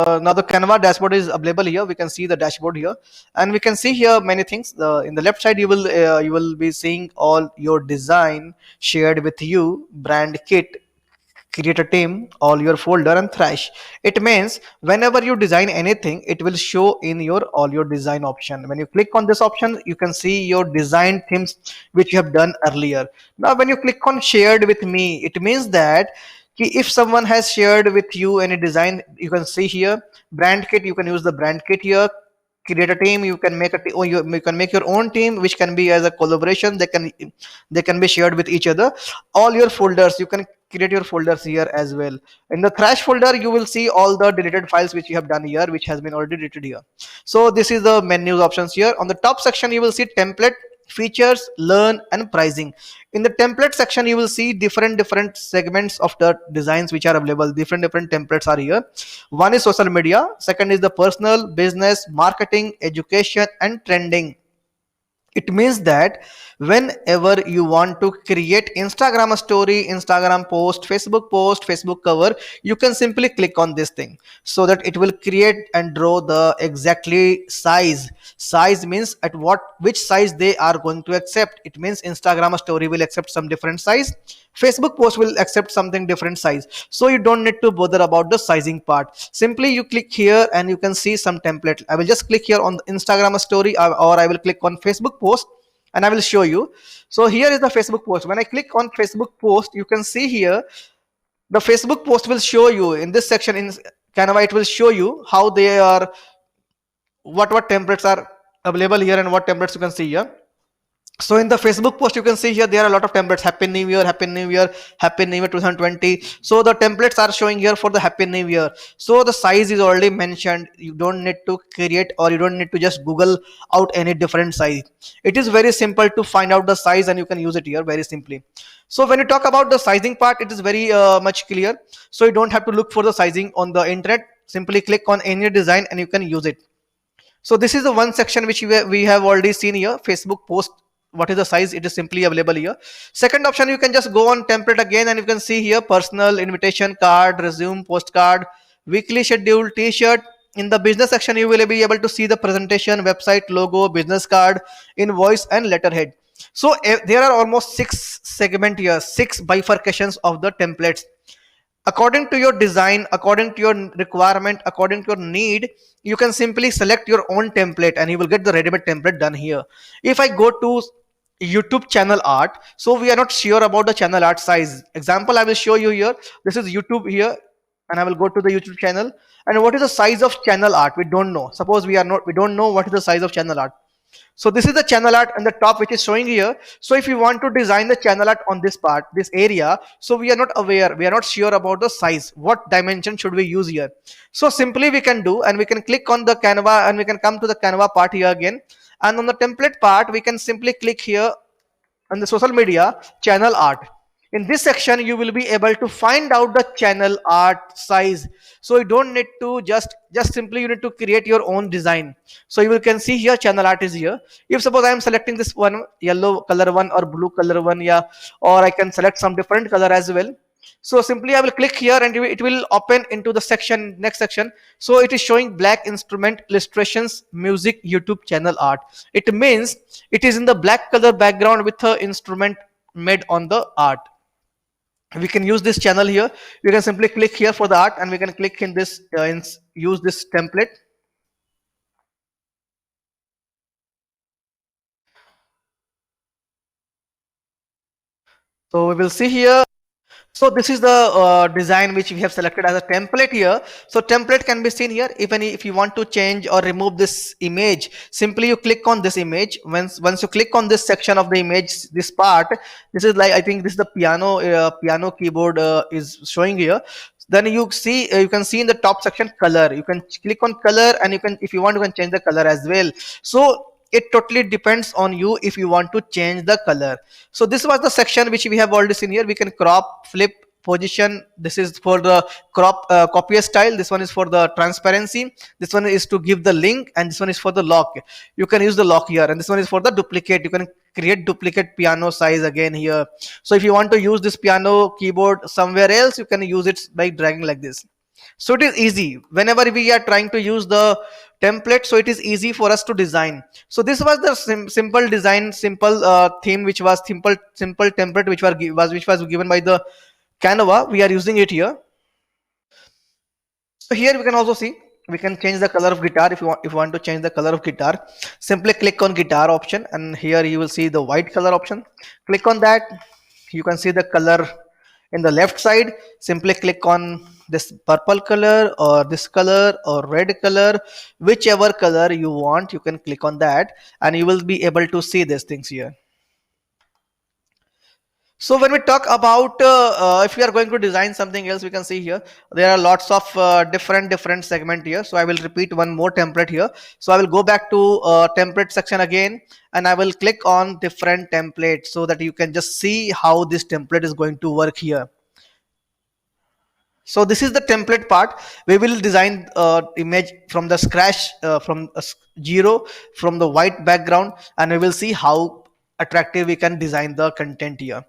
now the Canva dashboard is available here. We can see the dashboard here, and we can see here many things. In the left side, you will be seeing all your design shared with you, brand kit, create a team, all your folder, and thrash. It means whenever you design anything, it will show in your all your design option. When you click on this option, you can see your design themes which you have done earlier. Now when you click on shared with me, it means that if someone has shared with you any design, you can see here brand kit, you can use the brand kit here. Create a team, you can make or you can make your own team which can be as a collaboration. They can be shared with each other. All your folders, you can create your folders here as well. In the thrash folder, you will see all the deleted files which you have done here, which has been already deleted here. So this is the menus options here. On the top section, you will see template, features, learn, and pricing. In the template section, you will see different segments of the designs which are available. Different templates are here. One is social media, second is the personal, business, marketing, education, and trending. It means that whenever you want to create Instagram story, Instagram post, Facebook cover, you can simply click on this thing, so that it will create and draw the exactly size means at which size they are going to accept. It means Instagram story will accept some different size, Facebook post will accept something different size. So you don't need to bother about the sizing part. Simply you click here and you can see some template. I will just click here on the Instagram story, or I will click on Facebook post, and I will show you. So here is the Facebook post. When I click on Facebook post, you can see here the Facebook post will show you in this section in Canva. It will show you how they are, what templates are available here and what templates you can see here. So in the Facebook post, you can see here there are a lot of templates. Happy New Year, Happy New Year, Happy New Year 2020. So the templates are showing here for the Happy New Year. So the size is already mentioned. You don't need to create, or you don't need to just Google out any different size. It is very simple to find out the size, and you can use it here very simply. So when you talk about the sizing part, it is very much clear. So you don't have to look for the sizing on the internet. Simply click on any design and you can use it. So this is the one section which we have already seen here. Facebook post, what is the size? It is simply available here. Second option, you can just go on template again, and you can see here personal, invitation card, resume, postcard, weekly schedule, t-shirt. In the business section, you will be able to see the presentation, website, logo, business card, invoice, and letterhead. So there are almost 6 segment here, 6 bifurcations of the templates. According to your design, according to your requirement, according to your need, you can simply select your own template and you will get the ready-made template done here. If I go to YouTube channel art, so we are not sure about the channel art size. Example, I will show you here. This is YouTube here, and I will go to the YouTube channel. And what is the size of channel art? We don't know. Suppose we don't know what is the size of channel art. So this is the channel art on the top, which is showing here. So if you want to design the channel art on this part, this area, so we are not aware, we are not sure about the size, what dimension should we use here. So simply we can do, and we can click on the Canva, and we can come to the Canva part here again, and on the template part we can simply click here on the social media channel art. In this section you will be able to find out the channel art size. So you don't need to just simply you need to create your own design. So you can see here channel art is here. If suppose I am selecting this one, yellow color one or blue color one, yeah, or I can select some different color as well. So simply I will click here and it will open into the section, next section. So it is showing black instrument, illustrations, music, YouTube channel art. It means it is in the black color background with the instrument made on the art. We can use this channel here. We can simply click here for the art, and we can click in this use this template. So we will see here. So this is the design which we have selected as a template here. So template can be seen here. If you want to change or remove this image, simply you click on this image. Once you click on this section of the image, this part, this is like, I think this is the piano keyboard is showing here. Then you can see in the top section color. You can click on color, and you can, if you want, you can change the color as well. So it totally depends on you if you want to change the color. So this was the section which we have already seen here. We can crop, flip, position. This is for the crop, copy style. This one is for the transparency. This one is to give the link, and this one is for the lock. You can use the lock here, and this one is for the duplicate. You can create duplicate piano size again here. So if you want to use this piano keyboard somewhere else, you can use it by dragging like this. So it is easy whenever we are trying to use the template, so it is easy for us to design. So this was the simple design, simple theme, which was simple template, which was given by the Canva. We are using it here. So here we can also see we can change the color of guitar. If you want to change the color of guitar, simply click on guitar option, and here you will see the white color option. Click on that. You can see the color in the left side. Simply click on this purple color or this color or red color, whichever color you want, you can click on that, and you will be able to see these things here. So when we talk about if we are going to design something else, we can see here there are lots of different segment here. So I will repeat one more template here. So I will go back to template section again, and I will click on different templates so that you can just see how this template is going to work here. So this is the template part. We will design image from the scratch, from zero, from the white background, and we will see how attractive we can design the content here.